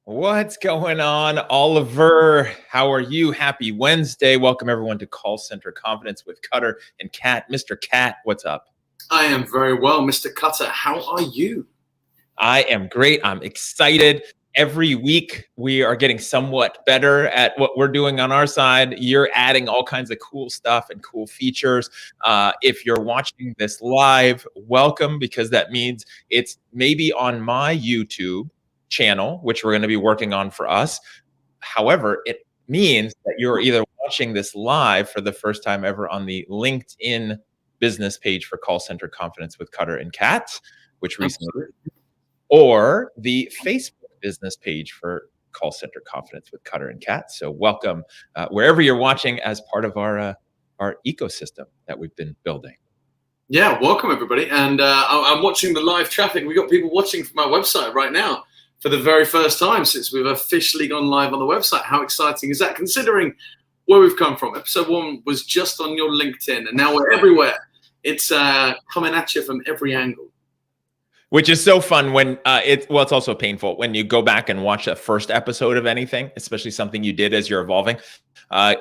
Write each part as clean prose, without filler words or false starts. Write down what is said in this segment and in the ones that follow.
What's going on, Oliver? How are you? Happy Wednesday. Welcome everyone to Call Center Confidence with Cutter and Catt. Mr. Catt, what's up? I am very well, Mr. Cutter. How are you? I am great. I'm excited. Every week we are getting somewhat better at what we're doing on our side. You're adding all kinds of cool stuff and cool features. If you're watching this live, welcome, because that means it's maybe on my YouTube channel, which we're going to be working on for us. However, it means that you're either watching this live for the first time ever on the LinkedIn business page for Call Center Confidence with Cutter and Catt, which recently, or the Facebook business page for Call Center Confidence with Cutter and Catt. So welcome wherever you're watching as part of our ecosystem that we've been building. Yeah, welcome everybody. And I'm watching the live traffic. We've got people watching from our website right now for the very first time since we've officially gone live on the website. How exciting is that, considering where we've come from? Episode 1 was just on your LinkedIn, and now we're everywhere. It's coming at you from every angle. Which is so fun when it's also painful when you go back and watch a first episode of anything, especially something you did as you're evolving.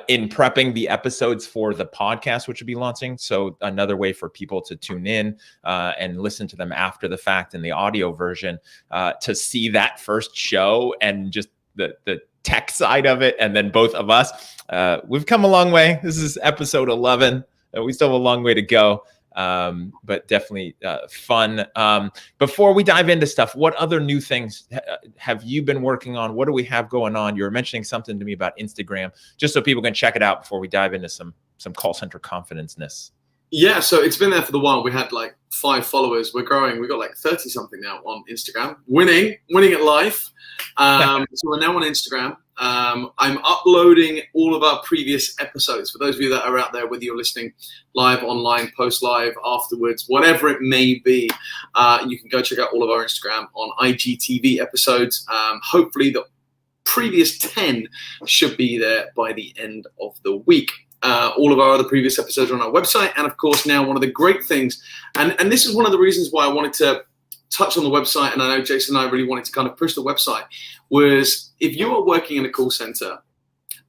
In prepping the episodes for the podcast, which will be launching. So another way for people to tune in and listen to them after the fact in the audio version, to see that first show and just the tech side of it. And then both of us, we've come a long way. This is episode 11. We still have a long way to go. But definitely fun. Before we dive into stuff, what other new things have you been working on? What do we have going on? You were mentioning something to me about Instagram, just so people can check it out before we dive into some call center confidence-ness. Yeah, so it's been there for the while. We had like 5 followers. We're growing. We've got like 30 something now on Instagram. Winning at life. So we're now on Instagram. I'm uploading all of our previous episodes. For those of you that are out there, whether you're listening live, online, post live, afterwards, whatever it may be, you can go check out all of our Instagram on IGTV episodes. Hopefully the previous 10 should be there by the end of the week. All of our other previous episodes are on our website. And of course, now one of the great things, and this is one of the reasons why I wanted to touch on the website, and I know Jason and I really wanted to kind of push the website, was if you are working in a call center,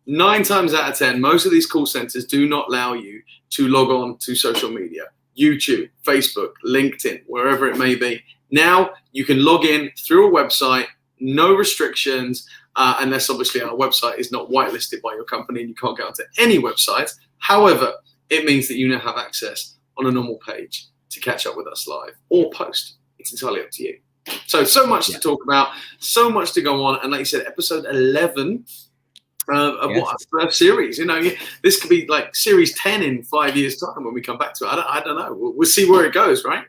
9 times out of 10, most of these call centers do not allow you to log on to social media, YouTube, Facebook, LinkedIn, wherever it may be. Now you can log in through a website, no restrictions, unless obviously our website is not whitelisted by your company and you can't get onto any website. However, it means that you now have access on a normal page to catch up with us live or post. It's entirely up to you. So much to talk about, so much to go on. And like you said, episode 11 of what our series, this could be like series 10 in 5 years time when we come back to it. I don't know. We'll see where it goes, right?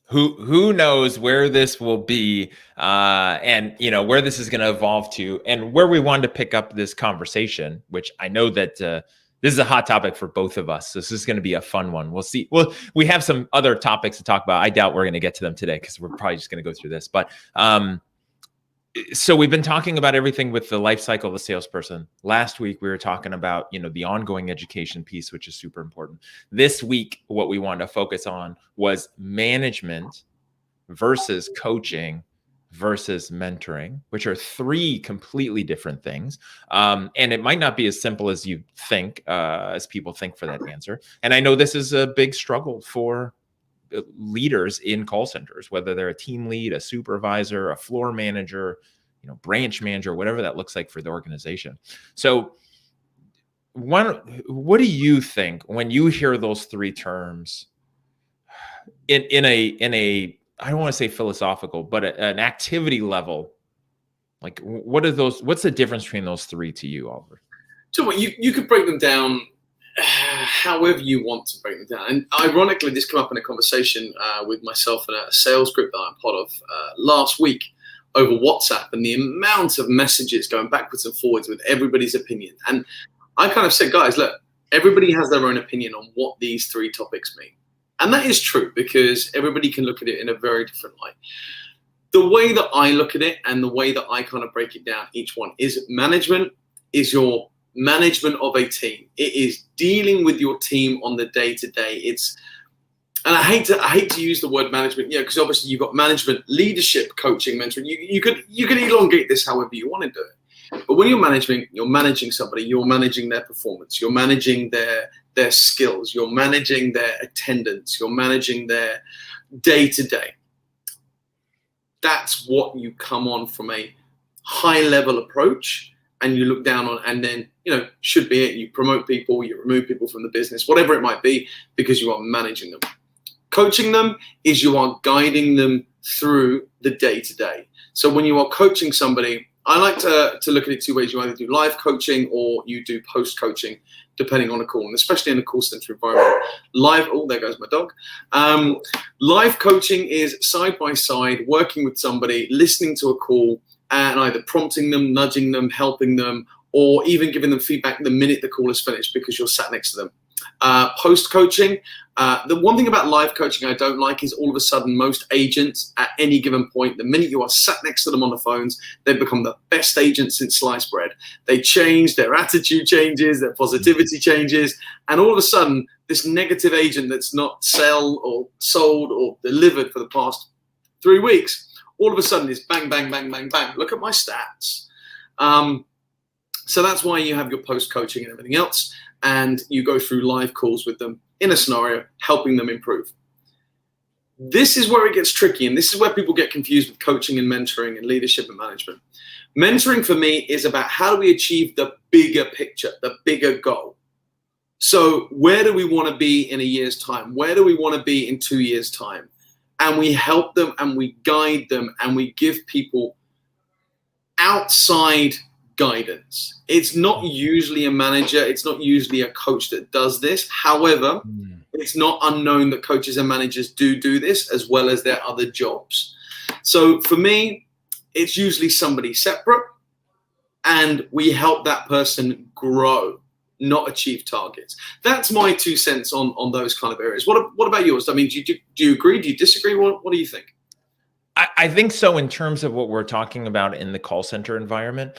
Who knows where this will be, and where this is going to evolve to, and where we wanted to pick up this conversation, which I know that this is a hot topic for both of us. So this is going to be a fun one. We'll see. Well, we have some other topics to talk about. I doubt we're going to get to them today because we're probably just going to go through this. But so we've been talking about everything with the life cycle of a salesperson. Last week, we were talking about, the ongoing education piece, which is super important. This week, what we wanted to focus on was management versus coaching versus mentoring, which are 3 completely different things. And it might not be as simple as you think, as people think for that answer. And I know this is a big struggle for leaders in call centers, whether they're a team lead, a supervisor, a floor manager, branch manager, whatever that looks like for the organization. So what do you think when you hear those 3 terms in a I don't want to say philosophical, but an activity level? Like, what are those? What's the difference between those 3 to you, Oliver? So you could break them down however you want to break them down. And ironically, this came up in a conversation with myself and a sales group that I'm part of last week over WhatsApp, and the amount of messages going backwards and forwards with everybody's opinion. And I kind of said, guys, look, everybody has their own opinion on what these 3 topics mean. And that is true because everybody can look at it in a very different light. The way that I look at it and the way that I kind of break it down, each one is management is your management of a team. It is dealing with your team on the day-to-day. It's and I hate to use the word management, because obviously you've got management, leadership, coaching, mentoring. You could elongate this however you want to do it. But when you're managing somebody, you're managing their performance, you're managing their skills, you're managing their attendance, you're managing their day to day. That's what you come on from a high level approach, and you look down on, and then should be it. You promote people, you remove people from the business, whatever it might be, because you are managing them. Coaching them is you are guiding them through the day-to-day. So when you are coaching somebody, I like to look at it two ways. You either do live coaching or you do post-coaching, depending on the call, and especially in a call center environment. There goes my dog. Live coaching is side by side, working with somebody, listening to a call, and either prompting them, nudging them, helping them, or even giving them feedback the minute the call is finished because you're sat next to them. Post-coaching, the one thing about live coaching I don't like is all of a sudden most agents at any given point, the minute you are sat next to them on the phones, they become the best agents since sliced bread. They change, their attitude changes, their positivity changes, and all of a sudden this negative agent that's not sold or delivered for the past 3 weeks, all of a sudden is bang, bang, bang, bang, bang. Look at my stats. So that's why you have your post-coaching and everything else, and you go through live calls with them in a scenario, helping them improve. This is where it gets tricky, and this is where people get confused with coaching and mentoring and leadership and management. Mentoring for me is about how do we achieve the bigger picture, the bigger goal. So where do we want to be in a year's time? Where do we want to be in 2 years' time? And we help them and we guide them and we give people outside guidance. It's not usually a manager, it's not usually a coach that does this. However, it's not unknown that coaches and managers do this as well as their other jobs. So for me, it's usually somebody separate, and we help that person grow, not achieve targets. That's my 2 cents on those kind of areas. What about yours? I mean, do you agree? Do you disagree? What do you think? I think so. In terms of what we're talking about in the call center environment,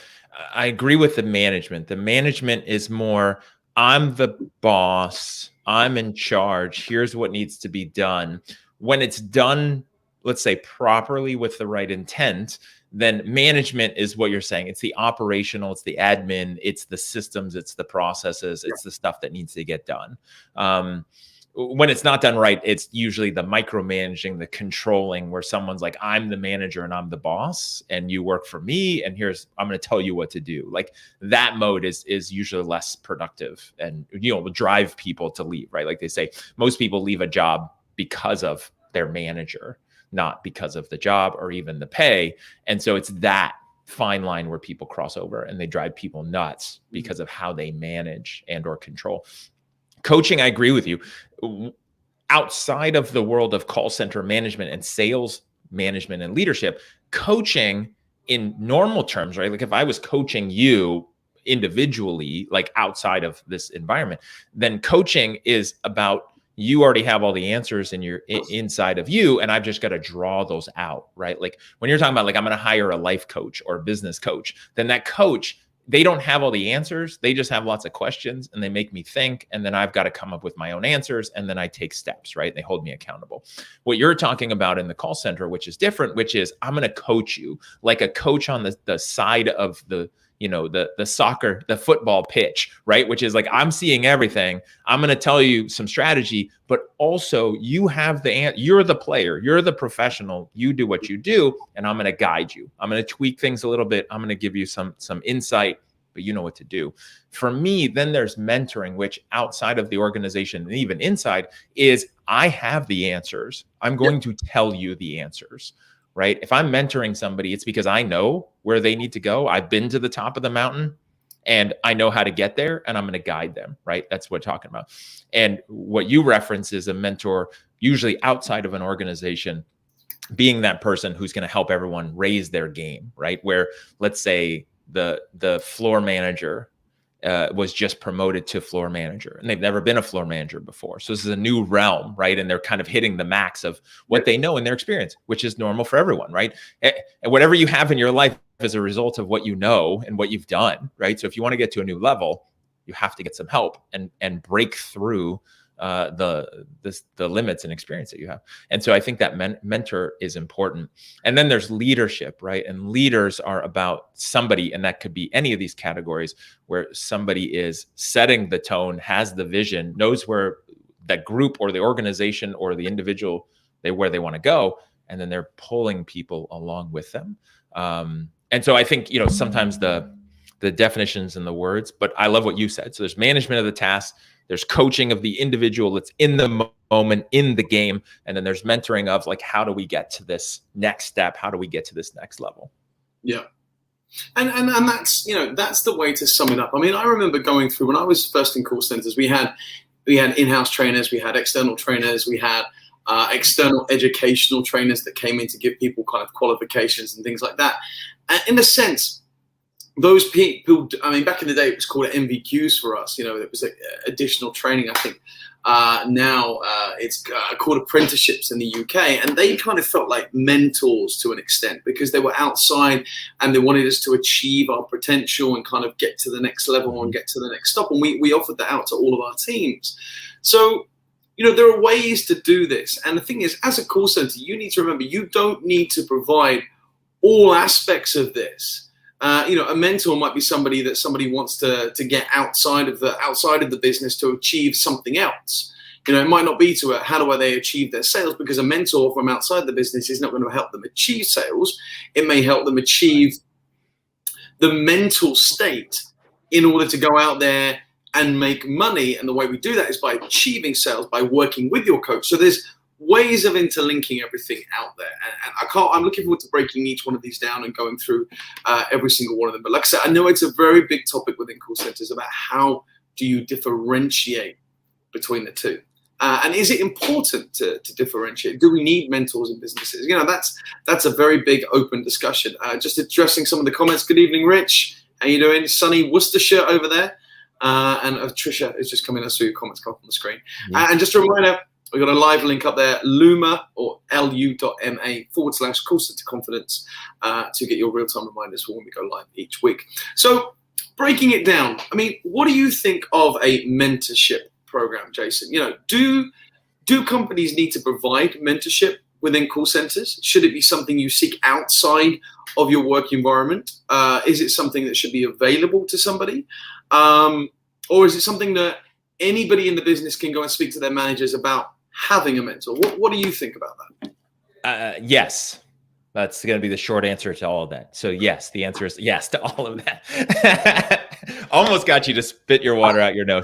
I agree with the management. The management is more, I'm the boss, I'm in charge, here's what needs to be done. When it's done, let's say properly with the right intent, then management is what you're saying. It's the operational, it's the admin, it's the systems, it's the processes, it's the stuff that needs to get done. When it's not done right, it's usually the micromanaging, the controlling, where someone's like, I'm the manager and I'm the boss and you work for me. And I'm going to tell you what to do. Like that mode is usually less productive and, will drive people to leave, right? Like they say, most people leave a job because of their manager, not because of the job or even the pay. And so it's that fine line where people cross over and they drive people nuts because of how they manage and or control. Coaching, I agree with you. Outside of the world of call center management and sales management and leadership, coaching in normal terms, right? Like if I was coaching you individually, like outside of this environment, then coaching is about you already have all the answers in your inside of you, and I've just got to draw those out, right? Like when you're talking about like I'm going to hire a life coach or a business coach, then that coach, they don't have all the answers. They just have lots of questions and they make me think. And then I've got to come up with my own answers. And then I take steps, right? They hold me accountable. What you're talking about in the call center, which is different, which is I'm going to coach you like a coach on the side of the soccer, the football pitch, right? Which is like, I'm seeing everything. I'm going to tell you some strategy, but also you have you're the player, you're the professional, you do what you do. And I'm going to guide you. I'm going to tweak things a little bit. I'm going to give you some insight, but you know what to do. For me, then there's mentoring, which outside of the organization and even inside is I have the answers. I'm going to tell you the answers. Right? If I'm mentoring somebody, it's because I know where they need to go. I've been to the top of the mountain and I know how to get there and I'm going to guide them, right? That's what we're talking about. And what you reference is a mentor, usually outside of an organization, being that person who's going to help everyone raise their game, right? Where let's say the floor manager was just promoted to floor manager and they've never been a floor manager before. So this is a new realm, right? And they're kind of hitting the max of what they know in their experience, which is normal for everyone, right? And whatever you have in your life is a result of what you know and what you've done, right? So if you want to get to a new level, you have to get some help and break through the limits and experience that you have. And so I think that mentor is important. And then there's leadership, right? And leaders are about somebody, and that could be any of these categories, where somebody is setting the tone, has the vision, knows where that group or the organization or the individual where they want to go, and then they're pulling people along with them. And so I think, sometimes the definitions and the words, but I love what you said. So there's management of the task, there's coaching of the individual that's in the moment, in the game, and then there's mentoring of like, how do we get to this next step? How do we get to this next level? Yeah. And that's, that's the way to sum it up. I mean, I remember going through when I was first in call centers, we had in-house trainers, we had external trainers, we had external educational trainers that came in to give people kind of qualifications and things like that. And in a sense, those people, I mean, back in the day, it was called MVQs for us. It was additional training. I think now it's called apprenticeships in the UK. And they kind of felt like mentors to an extent, because they were outside and they wanted us to achieve our potential and kind of get to the next level and get to the next stop. And we offered that out to all of our teams. So, there are ways to do this. And the thing is, as a call center, you need to remember, you don't need to provide all aspects of this. A mentor might be somebody that somebody wants to get outside of the business to achieve something else. It might not be to how do they achieve their sales, because a mentor from outside the business is not going to help them achieve sales. It may help them achieve the mental state in order to go out there and make money. And the way we do that is by achieving sales, by working with your coach. So there's ways of interlinking everything out there. And I'm looking forward to breaking each one of these down and going through every single one of them. But like I said, I know it's a very big topic within call centers about how do you differentiate between the two. And is it important to differentiate? Do we need mentors in businesses? That's a very big open discussion. Just addressing some of the comments. Good evening, Rich. How you doing? Sunny Worcestershire over there. And Tricia is just coming as your comments come up on the screen. Yeah. And just a reminder, we've got a live link up there, Luma or lu.ma/call center confidence to get your real-time reminders for when we go live each week. So breaking it down, I mean, what do you think of a mentorship program, Jason? Do companies need to provide mentorship within call centers? Should it be something you seek outside of your work environment? Is it something that should be available to somebody? Or is it something that anybody in the business can go and speak to their managers about having a mentor? What do you think about that? Yes. That's going to be the short answer to all of that. So yes, the answer is yes to all of that. Almost got you to spit your water out your nose.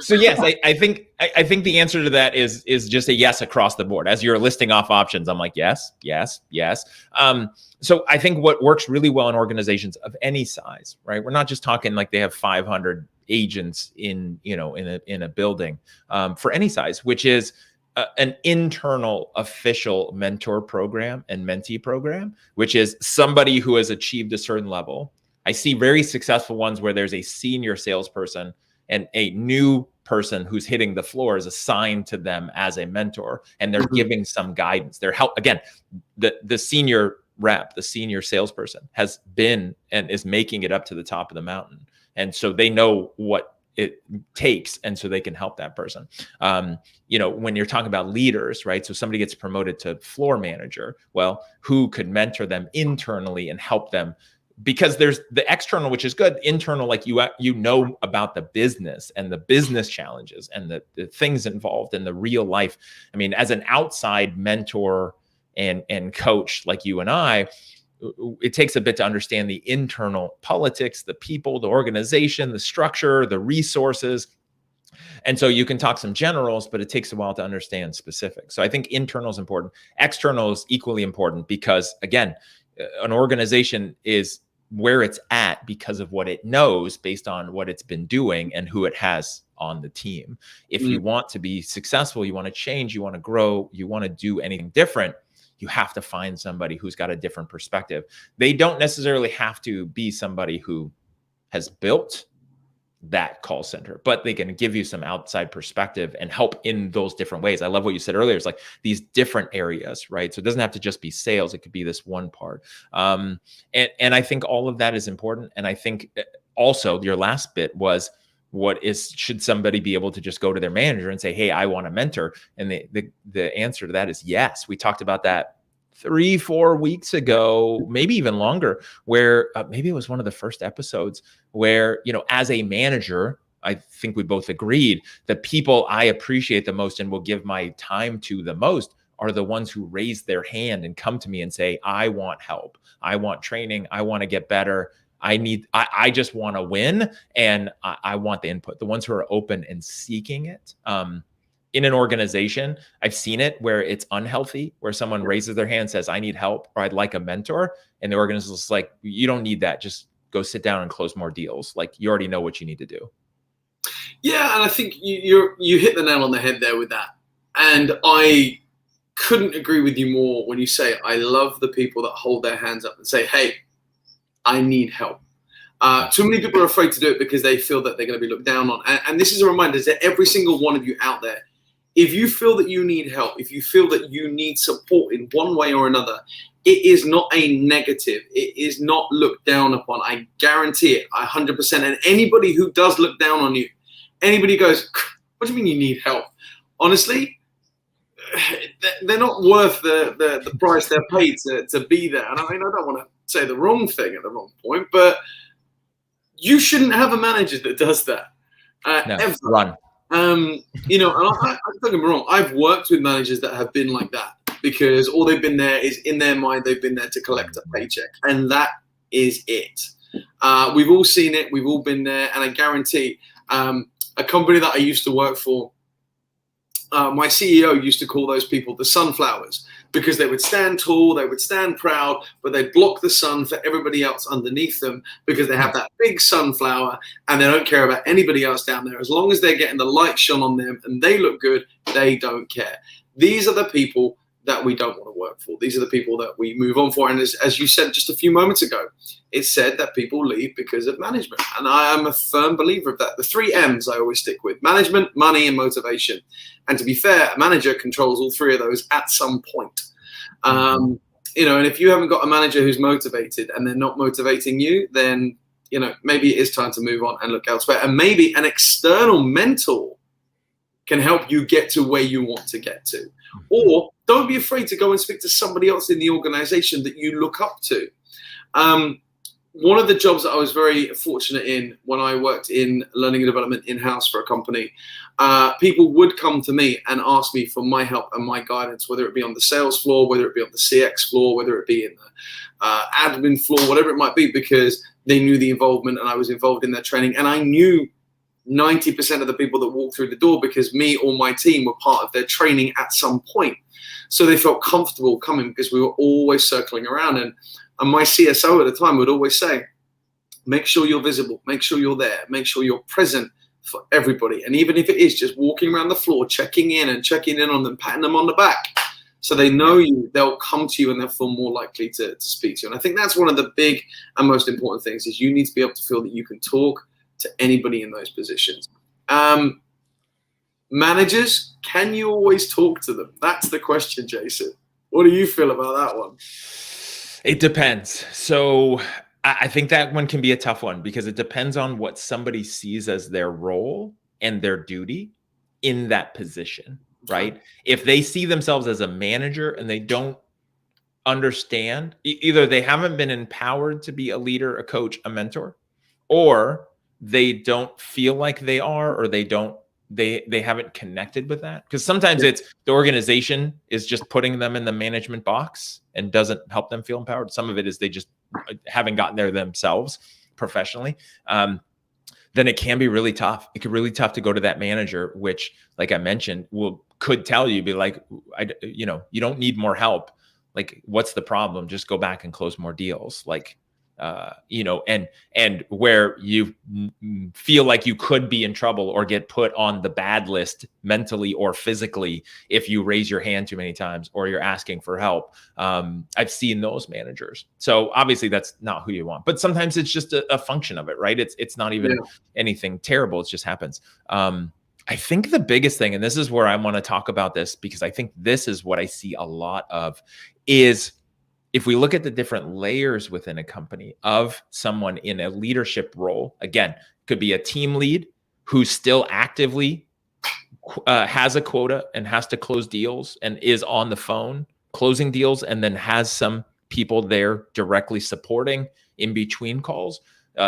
So yes, I think the answer to that is just a yes across the board. As you're listing off options, I'm like, yes, yes, yes. So I think what works really well in organizations of any size, right? We're not just talking like they have 500 agents in a building, for any size, which is an internal official mentor program and mentee program, which is somebody who has achieved a certain level. I see very successful ones where there's a senior salesperson and a new person who's hitting the floor is assigned to them as a mentor, and they're giving some guidance. They're again, the senior rep, the senior salesperson has been and is making it up to the top of the mountain. And so they know what it takes, and so they can help that person. When you're talking about leaders, right? So somebody gets promoted to floor manager. Well, who could mentor them internally and help them? Because there's the external, which is good. Internal, like you know about the business and the business challenges and the things involved in the real life. I mean, as an outside mentor and coach like you and I, it takes a bit to understand the internal politics, the people, the organization, the structure, the resources. And so you can talk some generals, but it takes a while to understand specifics. So I think internal is important. External is equally important because, again, an organization is where it's at because of what it knows based on what it's been doing and who it has on the team. If you want to be successful, you want to change, you want to grow, you want to do anything different, you have to find somebody who's got a different perspective. They don't necessarily have to be somebody who has built that call center, but they can give you some outside perspective and help in those different ways. I love what you said earlier. It's like these different areas, right? So it doesn't have to just be sales. It could be this one part. And I think all of that is important. And I think also your last bit was should somebody be able to just go to their manager and say, hey, I want a mentor? And the answer to that is yes. We talked about that 3-4 weeks ago, maybe even longer, where maybe it was one of the first episodes where, as a manager, I think we both agreed the people I appreciate the most and will give my time to the most are the ones who raise their hand and come to me and say, I want help. I want training. I want to get better. I just want to win. And I want the input, the ones who are open and seeking it. In an organization, I've seen it where it's unhealthy, where someone raises their hand and says, I need help, or I'd like a mentor. And the organization is like, you don't need that. Just go sit down and close more deals. Like, you already know what you need to do. Yeah. And I think you hit the nail on the head there with that. And I couldn't agree with you more when you say, I love the people that hold their hands up and say, hey, I need help. Too many people are afraid to do it because they feel that they're going to be looked down on. And this is a reminder to every single one of you out there. If you feel that you need help, if you feel that you need support in one way or another, it is not a negative. It is not looked down upon. I guarantee it, 100%. And anybody who does look down on you, anybody goes, what do you mean you need help? Honestly, they're not worth the price they're paid to be there. And I mean, I don't want to say the wrong thing at the wrong point, but you shouldn't have a manager that does that. Ever. Run. And I don't get me wrong. I've worked with managers that have been like that because all they've been there is in their mind. They've been there to collect a paycheck, and that is it. We've all seen it. We've all been there, and I guarantee a company that I used to work for, my CEO used to call those people the sunflowers because they would stand tall, they would stand proud, but they'd block the sun for everybody else underneath them because they have that big sunflower and they don't care about anybody else down there. As long as they're getting the light shone on them and they look good, they don't care. These are the people that we don't want to work for. These are the people that we move on for. And as you said just a few moments ago, it's said that people leave because of management. And I am a firm believer of that. The 3 M's I always stick with: management, money, and motivation. And to be fair, a manager controls all 3 of those at some point. And if you haven't got a manager who's motivated and they're not motivating you, then, maybe it is time to move on and look elsewhere. And maybe an external mentor can help you get to where you want to get to. Or don't be afraid to go and speak to somebody else in the organization that you look up to. One of the jobs that I was very fortunate in when I worked in learning and development in-house for a company, people would come to me and ask me for my help and my guidance, whether it be on the sales floor, whether it be on the CX floor, whether it be in the admin floor, whatever it might be, because they knew the involvement and I was involved in their training. And I knew 90% of the people that walked through the door because me or my team were part of their training at some point. So they felt comfortable coming because we were always circling around. And my CSO at the time would always say, make sure you're visible, make sure you're there, make sure you're present for everybody. And even if it is just walking around the floor, checking in on them, patting them on the back, so they know you, they'll come to you and they'll feel more likely to speak to you. And I think that's one of the big and most important things is you need to be able to feel that you can talk to anybody in those positions. Managers, can you always talk to them? That's the question, Jason. What do you feel about that one? It depends. So I think that one can be a tough one because it depends on what somebody sees as their role and their duty in that position, right? If they see themselves as a manager and they don't understand, either they haven't been empowered to be a leader, a coach, a mentor, or they don't feel like they are, or they haven't connected with that. Because sometimes it's the organization is just putting them in the management box and doesn't help them feel empowered. Some of it is they just haven't gotten there themselves professionally. Then it can be really tough. It can be really tough to go to that manager, which, like I mentioned, could tell you, be like, you don't need more help. Like, what's the problem? Just go back and close more deals. Like, and where you feel like you could be in trouble or get put on the bad list mentally or physically if you raise your hand too many times or you're asking for help. I've seen those managers. So obviously that's not who you want, but sometimes it's just a function of it, right? It's not even anything terrible. It just happens. I think the biggest thing, and this is where I want to talk about this because I think this is what I see a lot of, is if we look at the different layers within a company of someone in a leadership role, again, could be a team lead who still actively has a quota and has to close deals and is on the phone closing deals, and then has some people there directly supporting in between calls,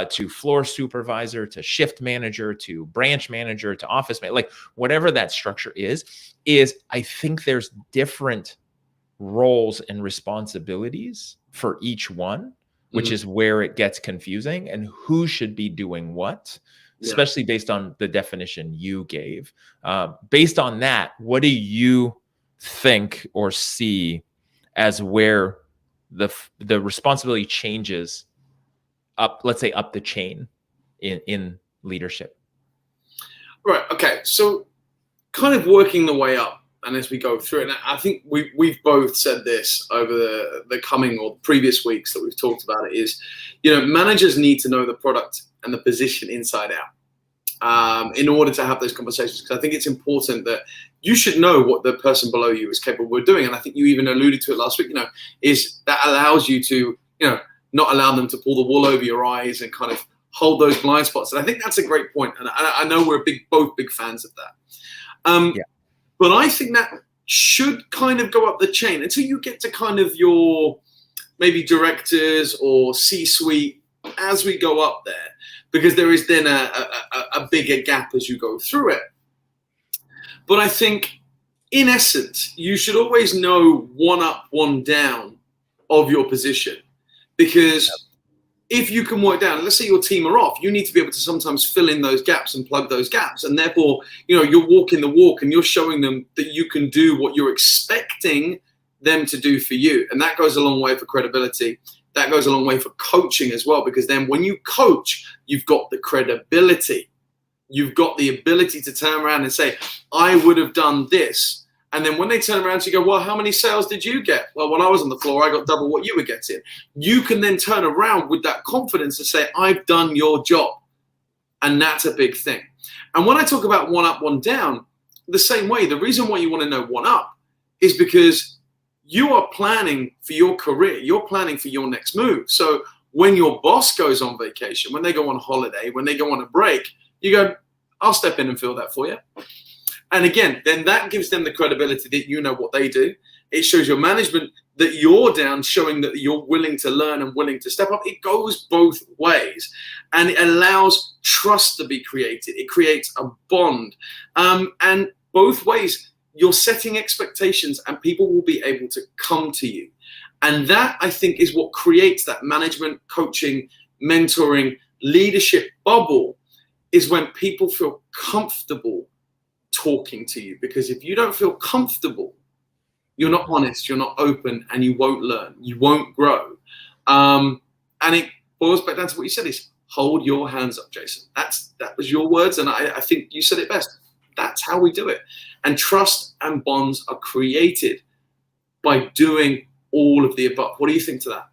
to floor supervisor, to shift manager, to branch manager, to office manager, like whatever that structure is I think there's different roles and responsibilities for each one, which is where it gets confusing, and who should be doing what, especially based on the definition you gave. Based on that, what do you think or see as where the responsibility changes up, let's say up the chain in leadership? Right. Okay. So kind of working the way up, and as we go through it, and I think we've both said this over the coming or previous weeks that we've talked about it, is, managers need to know the product and the position inside out, in order to have those conversations. Because I think it's important that you should know what the person below you is capable of doing. And I think you even alluded to it last week, is that allows you to, not allow them to pull the wool over your eyes and kind of hold those blind spots. And I think that's a great point. And I know we're both big fans of that. But I think that should kind of go up the chain until you get to kind of your maybe directors or C-suite as we go up there, because there is then a bigger gap as you go through it. But I think, in essence, you should always know one up, one down of your position. Because if you can work down, let's say your team are off, you need to be able to sometimes fill in those gaps and plug those gaps. And therefore, you're walking the walk and you're showing them that you can do what you're expecting them to do for you. And that goes a long way for credibility. That goes a long way for coaching as well, because then when you coach, you've got the credibility. You've got the ability to turn around and say, I would have done this. And then when they turn around to go, well, how many sales did you get? Well, when I was on the floor, I got double what you were getting. You can then turn around with that confidence to say, I've done your job. And that's a big thing. And when I talk about one up, one down, the same way, the reason why you want to know one up is because you are planning for your career. You're planning for your next move. So when your boss goes on vacation, when they go on holiday, when they go on a break, you go, I'll step in and fill that for you. And again, then that gives them the credibility that you know what they do. It shows your management that you're down, showing that you're willing to learn and willing to step up. It goes both ways, and it allows trust to be created. It creates a bond. And both ways, you're setting expectations and people will be able to come to you. And that, I think, is what creates that management, coaching, mentoring, leadership bubble, is when people feel comfortable talking to you. Because if you don't feel comfortable, you're not honest, you're not open, and you won't learn, you won't grow. And it boils back down to what you said, is hold your hands up, Jason. That was your words, and I think you said it best. That's how we do it. And trust and bonds are created by doing all of the above. What do you think to that?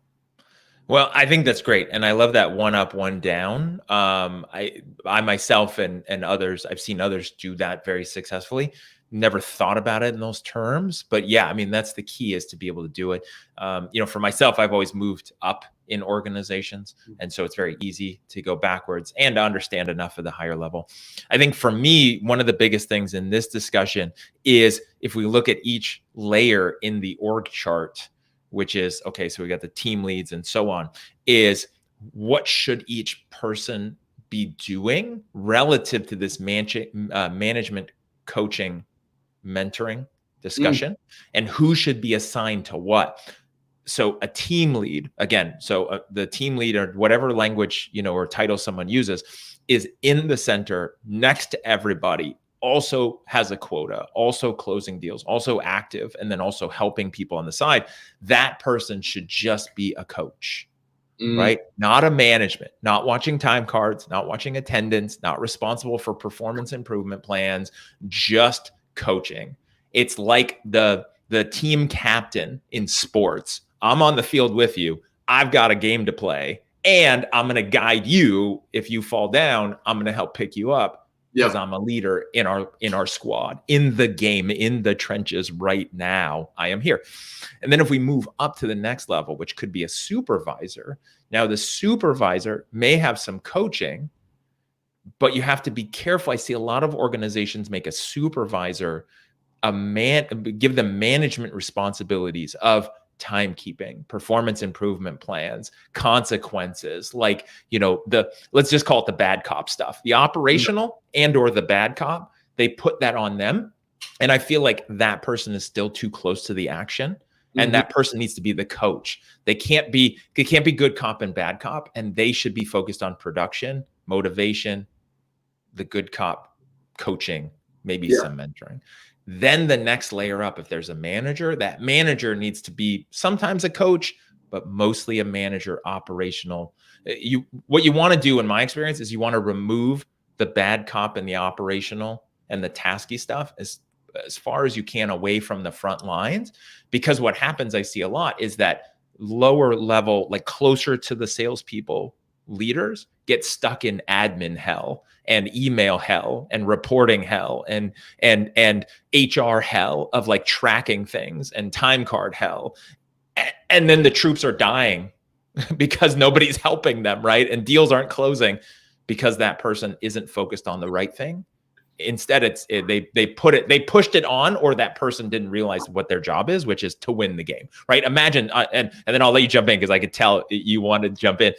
Well, I think that's great. And I love that one up, one down. I myself and others, I've seen others do that very successfully. Never thought about it in those terms, but yeah, I mean, that's the key, is to be able to do it. For myself, I've always moved up in organizations. And so it's very easy to go backwards and to understand enough of the higher level. I think for me, one of the biggest things in this discussion is, if we look at each layer in the org chart, which is, okay, so we got the team leads and so on, is what should each person be doing relative to this management, coaching, mentoring discussion, and who should be assigned to what. So a team lead, again, so the team lead, or whatever language, or title someone uses, is in the center next to everybody, also has a quota, also closing deals, also active, and then also helping people on the side. That person should just be a coach, right? Not a management, not watching time cards, not watching attendance, not responsible for performance improvement plans, just coaching. It's like the team captain in sports. I'm on the field with you. I've got a game to play, and I'm going to guide you. If you fall down, I'm going to help pick you up, because I'm a leader in our squad, in the game, in the trenches right now. I am here. And then if we move up to the next level, which could be a supervisor, now the supervisor may have some coaching, but you have to be careful. I see a lot of organizations make a supervisor give them management responsibilities of timekeeping, performance improvement plans, consequences, like, let's just call it the bad cop stuff, the operational or the bad cop. They put that on them. And I feel like that person is still too close to the action. And that person needs to be the coach. They can't be good cop and bad cop. And they should be focused on production, motivation, the good cop coaching, maybe some mentoring. Then the next layer up, if there's a manager, that manager needs to be sometimes a coach, but mostly a manager, operational. What you want to do, in my experience, is you want to remove the bad cop and the operational and the tasky stuff as far as you can away from the front lines. Because what happens, I see a lot, is that lower level, like closer to the salespeople, leaders get stuck in admin hell and email hell and reporting hell and HR hell of like tracking things and time card hell. And then the troops are dying because nobody's helping them, right? And deals aren't closing because that person isn't focused on the right thing. Instead, they pushed it on, or that person didn't realize what their job is, which is to win the game, right? Imagine, and then I'll let you jump in because I could tell you wanted to jump in.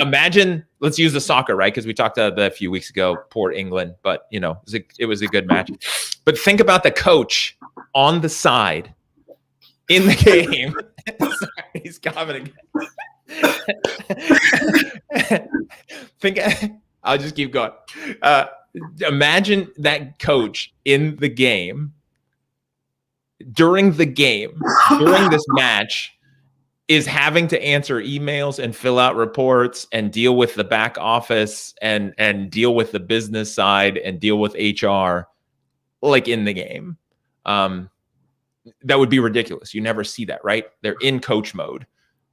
Imagine, let's use the soccer, right? Because we talked about that a few weeks ago, poor England, but it was a good match. But think about the coach on the side in the game. Sorry, he's commenting. I'll just keep going. Imagine that coach in the game, during this match, is having to answer emails and fill out reports and deal with the back office and deal with the business side and deal with HR, like in the game. That would be ridiculous. You never see that, right? They're in coach mode.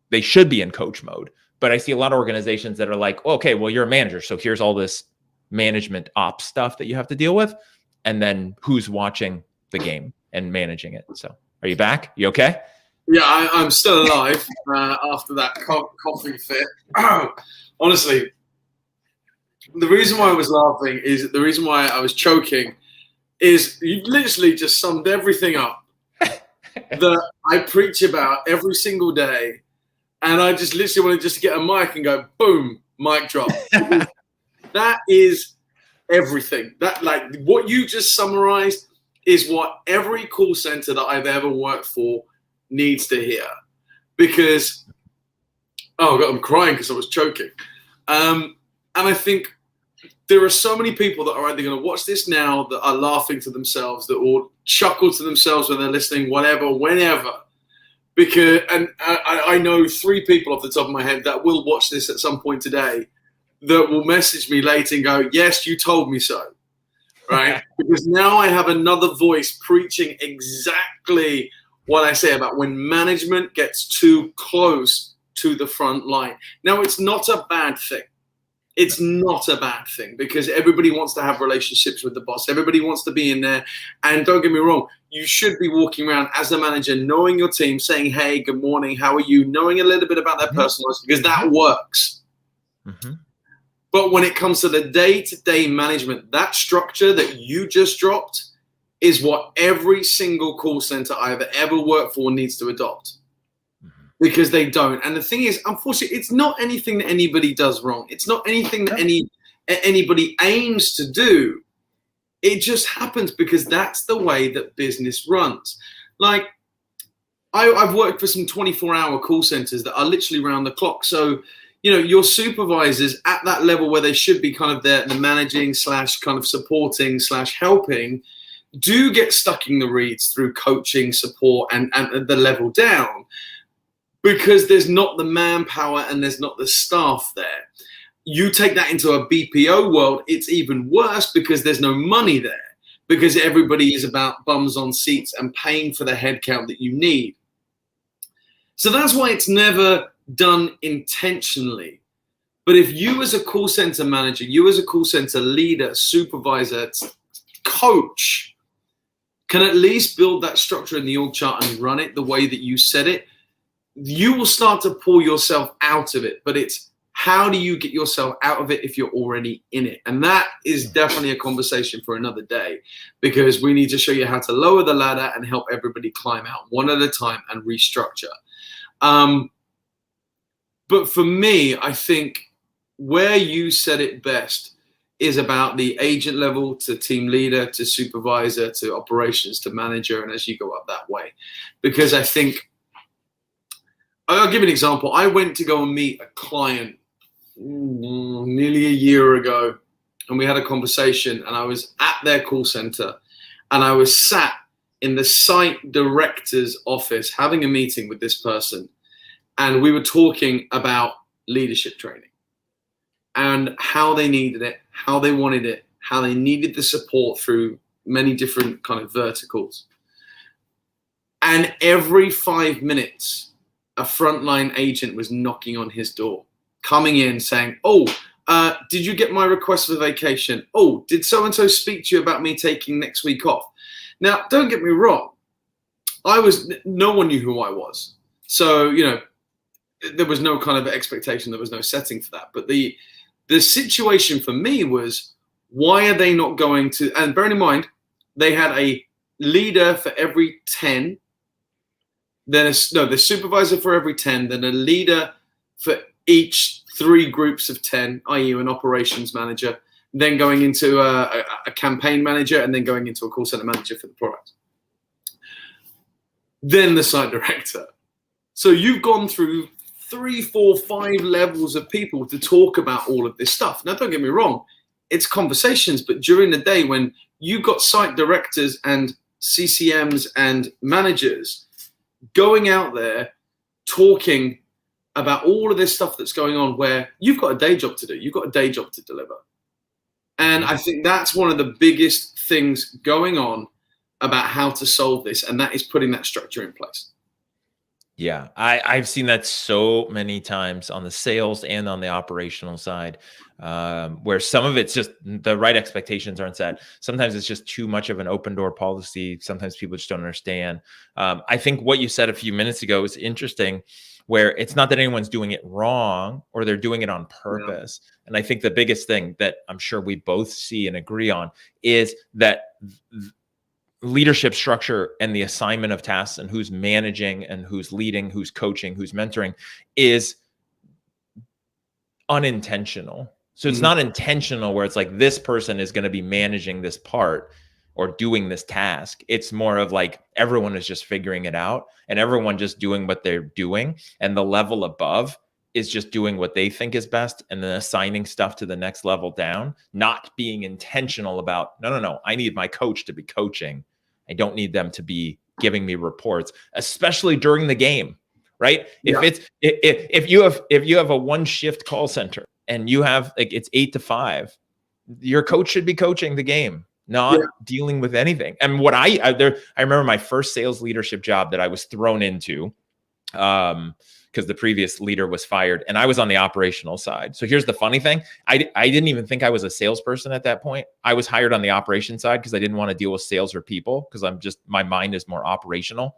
They should be in coach mode. But I see a lot of organizations that are like, okay, well, you're a manager, so here's all this management ops stuff that you have to deal with. And then who's watching the game and managing it? So are you back? You okay? Yeah, I'm still alive after that coughing fit. Honestly, the reason why I was laughing is the reason why I was choking is you literally just summed everything up that I preach about every single day. And I just literally wanted just to get a mic and go, boom, mic drop. That is everything. That, like, what you just summarized is what every call center that I've ever worked for needs to hear. Because, oh God, I'm crying because I was choking. And I think there are so many people that are either going to watch this now that are laughing to themselves, that will chuckle to themselves when they're listening, whatever, whenever. Because, and I know 3 people off the top of my head that will watch this at some point today that will message me later and go, yes, you told me so, right? Because now I have another voice preaching exactly what I say about when management gets too close to the front line. Now, it's not a bad thing. It's not a bad thing because everybody wants to have relationships with the boss. Everybody wants to be in there. And don't get me wrong, you should be walking around as a manager, knowing your team, saying, hey, good morning, how are you? Knowing a little bit about their personal lives because that works. But when it comes to the day-to-day management, that structure that you just dropped is what every single call center I've ever worked for needs to adopt. Because they don't. And the thing is, unfortunately, it's not anything that anybody does wrong. It's not anything that anybody aims to do. It just happens because that's the way that business runs. Like, I've worked for some 24-hour call centers that are literally around the clock. So, your supervisors at that level where they should be kind of the managing / kind of supporting / helping do get stuck in the reeds through coaching, support, and the level down. Because there's not the manpower and there's not the staff there. You take that into a BPO world, it's even worse because there's no money there. Because everybody is about bums on seats and paying for the headcount that you need. So that's why it's never done intentionally. But if you as a call center manager, you as a call center leader, supervisor, coach, can at least build that structure in the org chart and run it the way that you said it, you will start to pull yourself out of it. But it's How do you get yourself out of it if you're already in it? And that is definitely a conversation for another day, because we need to show you how to lower the ladder and help everybody climb out one at a time and restructure. But for me, I think where you said it best is about the agent level to team leader to supervisor to operations to manager, and as you go up that way. Because I think, I'll give you an example. I went to go and meet a client nearly a year ago, and we had a conversation, and I was at their call center, and I was sat in the site director's office having a meeting with this person, and we were talking about leadership training and how they needed it, how they wanted it, how they needed the support through many different kind of verticals. And every 5 minutes, a frontline agent was knocking on his door, coming in saying, oh, did you get my request for vacation? Oh, did so-and-so speak to you about me taking next week off? Now, don't get me wrong. No one knew who I was. So, there was no kind of expectation. There was no setting for that. But the situation for me was, why are they not going to, and bearing in mind, they had a leader for every 10, then the supervisor for every 10, then a leader for each 3 groups of 10, i.e. an operations manager, then going into a campaign manager, and then going into a call center manager for the product. Then the site director. So you've gone through 3, 4, 5 levels of people to talk about all of this stuff. Now, don't get me wrong, it's conversations, but during the day when you've got site directors and CCMs and managers going out there talking about all of this stuff that's going on, where you've got a day job to do, you've got a day job to deliver. And I think that's one of the biggest things going on about how to solve this, and that is putting that structure in place. Yeah, I've seen that so many times on the sales and on the operational side, where some of it's just the right expectations aren't set. Sometimes it's just too much of an open door policy. Sometimes people just don't understand. I think what you said a few minutes ago is interesting, where it's not that anyone's doing it wrong or they're doing it on purpose. Yeah. And I think the biggest thing that I'm sure we both see and agree on is that leadership structure and the assignment of tasks and who's managing and who's leading, who's coaching, who's mentoring is unintentional. So it's not intentional where it's like this person is going to be managing this part or doing this task. It's more of like everyone is just figuring it out and everyone just doing what they're doing. And the level above is just doing what they think is best and then assigning stuff to the next level down, not being intentional about, no, I need my coach to be coaching. I don't need them to be giving me reports, especially during the game, right? Yeah. If you have a 1-shift call center and you have like it's 8 to 5, your coach should be coaching the game, not dealing with anything. And what I remember my first sales leadership job that I was thrown into, because the previous leader was fired and I was on the operational side. So here's the funny thing. I didn't even think I was a salesperson at that point. I was hired on the operation side because I didn't want to deal with sales or people because my mind is more operational.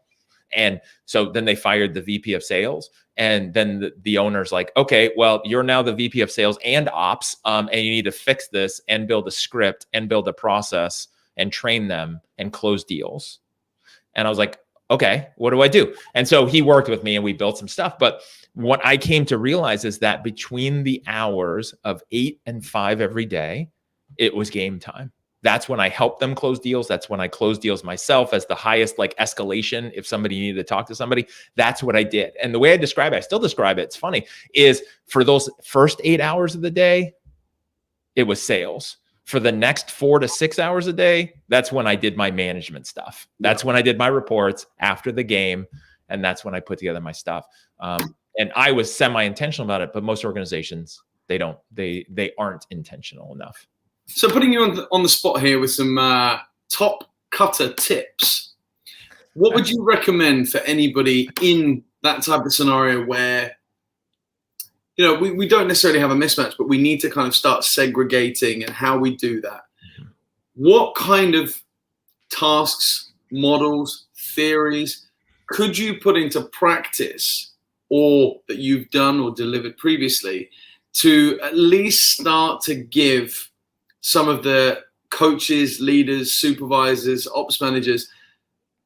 And so then they fired the VP of sales. And then the owner's like, okay, well, you're now the VP of sales and ops. And you need to fix this and build a script and build a process and train them and close deals. And I was like, okay, what do I do? And so he worked with me and we built some stuff. But what I came to realize is that between the hours of 8 and 5 every day, it was game time. That's when I helped them close deals. That's when I closed deals myself as the highest like escalation. If somebody needed to talk to somebody, that's what I did. And the way I describe it, I still describe it, it's funny, is for those first 8 hours of the day, it was sales. For the next 4 to 6 hours a day, that's when I did my management stuff. That's when I did my reports after the game. And that's when I put together my stuff. And I was semi-intentional about it, but most organizations, they aren't intentional enough. So putting you on the spot here with some top cutter tips, what would you recommend for anybody in that type of scenario where, we don't necessarily have a mismatch, but we need to kind of start segregating and how we do that? What kind of tasks, models, theories could you put into practice or that you've done or delivered previously to at least start to give some of the coaches, leaders, supervisors, ops managers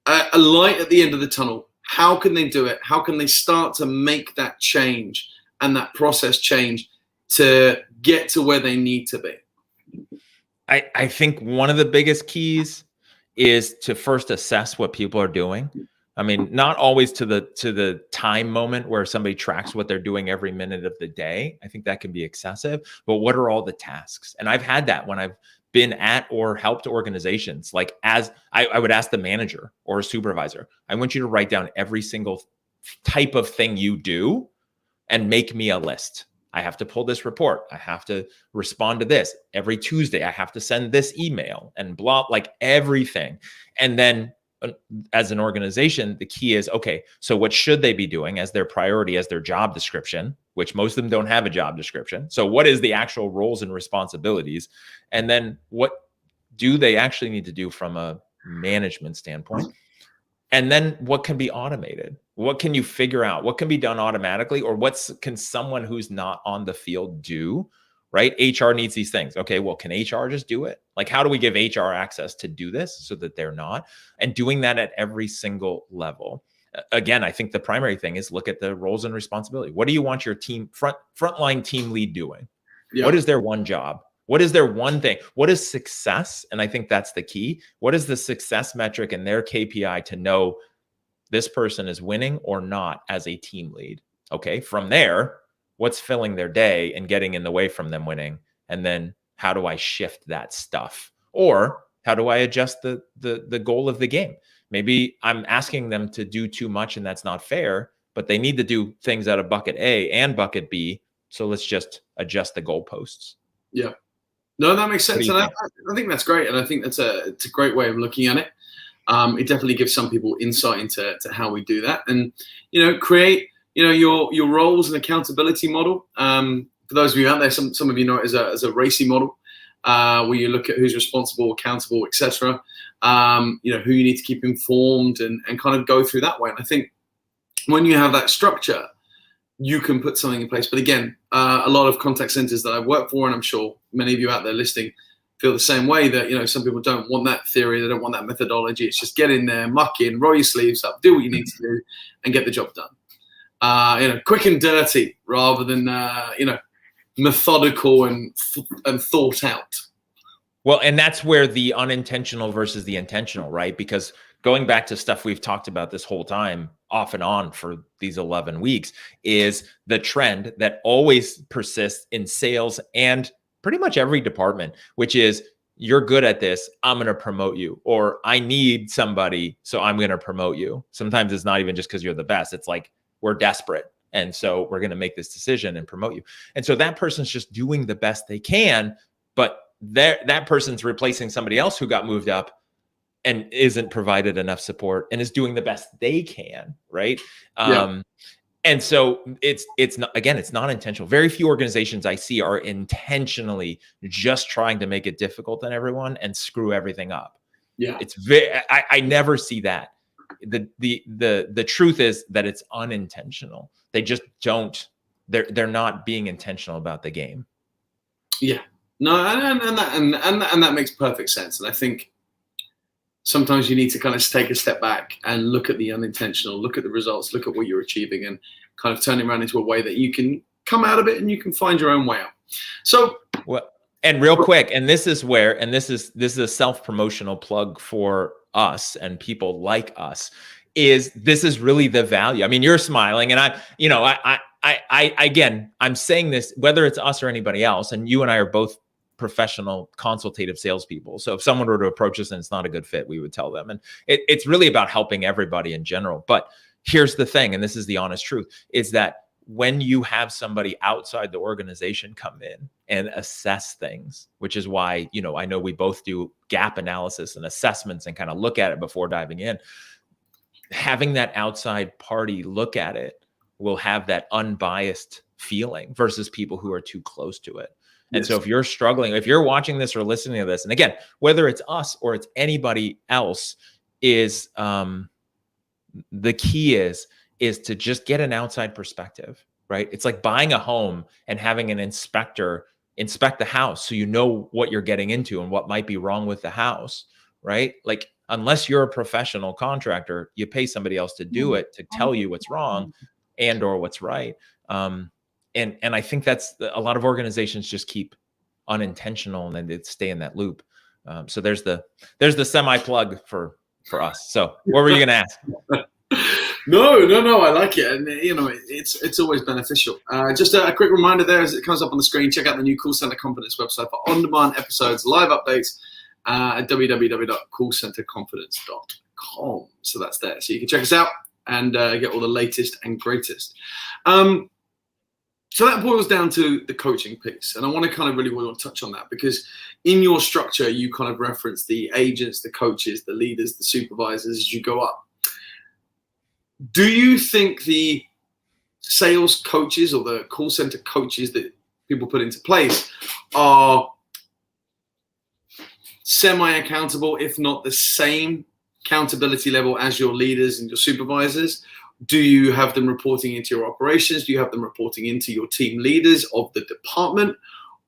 a light at the end of the tunnel. How can they do it? How can they start to make that change and that process change to get to where they need to be? I think one of the biggest keys is to first assess what people are doing. I mean, not always to the time moment where somebody tracks what they're doing every minute of the day. I think that can be excessive, but what are all the tasks? And I've had that when I've been at or helped organizations. Like, as I would ask the manager or a supervisor, I want you to write down every single type of thing you do and make me a list. I have to pull this report. I have to respond to this every Tuesday. I have to send this email and blah, like everything. And then as an organization, the key is, okay, so what should they be doing as their priority, as their job description, which most of them don't have a job description. So what is the actual roles and responsibilities? And then what do they actually need to do from a management standpoint? And then what can be automated? What can you figure out? What can be done automatically? Or can someone who's not on the field do, right? HR needs these things. Okay, well, can HR just do it? Like, how do we give HR access to do this so that they're not? And doing that at every single level. Again, I think the primary thing is look at the roles and responsibility. What do you want your team, frontline team lead doing? Yeah. What is their one job? What is their one thing? What is success? And I think that's the key. What is the success metric and their KPI to know this person is winning or not as a team lead? Okay, from there, what's filling their day and getting in the way from them winning? And then how do I shift that stuff? Or how do I adjust the goal of the game? Maybe I'm asking them to do too much and that's not fair, but they need to do things out of bucket A and bucket B. So let's just adjust the goalposts. Yeah. No, that makes sense. And I think that's great. And I think it's a great way of looking at it. It definitely gives some people insight into how we do that, and create your roles and accountability model. For those of you out there, some of you know it as a RACI model, where you look at who's responsible, accountable, etc. Who you need to keep informed and kind of go through that way. And I think when you have that structure, you can put something in place. But again, a lot of contact centers that I've worked for, and I'm sure many of you out there listening feel the same way, that some people don't want that theory, they don't want that methodology. It's just get in there, muck in, roll your sleeves up, do what you need to do, and get the job done. Quick and dirty rather than methodical and thought out. Well, and that's where the unintentional versus the intentional, right? Because going back to stuff we've talked about this whole time, off and on for these 11 weeks, is the trend that always persists in sales and pretty much every department, which is, you're good at this, I'm going to promote you, or I need somebody, so I'm going to promote you. Sometimes it's not even just because you're the best. It's like, we're desperate, and so we're going to make this decision and promote you. And so that person's just doing the best they can, but that person's replacing somebody else who got moved up and isn't provided enough support and is doing the best they can, right? Yeah. And so it's not, again, it's not intentional. Very few organizations I see are intentionally just trying to make it difficult on everyone and screw everything up. Yeah, it's I never see that. The truth is that it's unintentional. They just don't. They're not being intentional about the game. Yeah, no, and that makes perfect sense. And I think sometimes you need to kind of take a step back and look at the unintentional, look at the results, look at what you're achieving, and kind of turn it around into a way that you can come out of it and you can find your own way out. So, well, and real quick, and this is a self-promotional plug for us and people like us, this is really the value. I mean, you're smiling, and I again, I'm saying this, whether it's us or anybody else, and you and I are both professional consultative salespeople. So if someone were to approach us and it's not a good fit, we would tell them. And it's really about helping everybody in general. But here's the thing, and this is the honest truth, is that when you have somebody outside the organization come in and assess things, which is why, I know we both do gap analysis and assessments and kind of look at it before diving in, having that outside party look at it will have that unbiased feeling versus people who are too close to it. And so if you're struggling, if you're watching this or listening to this, and again, whether it's us or it's anybody else, the key is to just get an outside perspective. right? It's like buying a home and having an inspector inspect the house so you know what you're getting into and what might be wrong with the house, right? Like, unless you're a professional contractor, you pay somebody else to do it, to tell you what's wrong and or what's right. And I think that's a lot of organizations just keep unintentional and then they stay in that loop. So there's the semi plug for us. So what were you going to ask? No, I like it, and it's always beneficial. Just a quick reminder there as it comes up on the screen. Check out the new Call Center Confidence website for on-demand episodes, live updates at www.callcenterconfidence.com. So that's there, so you can check us out and get all the latest and greatest. So that boils down to the coaching piece, and I want to kind of really want to touch on that because in your structure you kind of reference the agents, the coaches, the leaders, the supervisors as you go up. Do you think the sales coaches or the call center coaches that people put into place are semi-accountable, if not the same accountability level as your leaders and your supervisors? Do you have them reporting into your operations? Do you have them reporting into your team leaders of the department?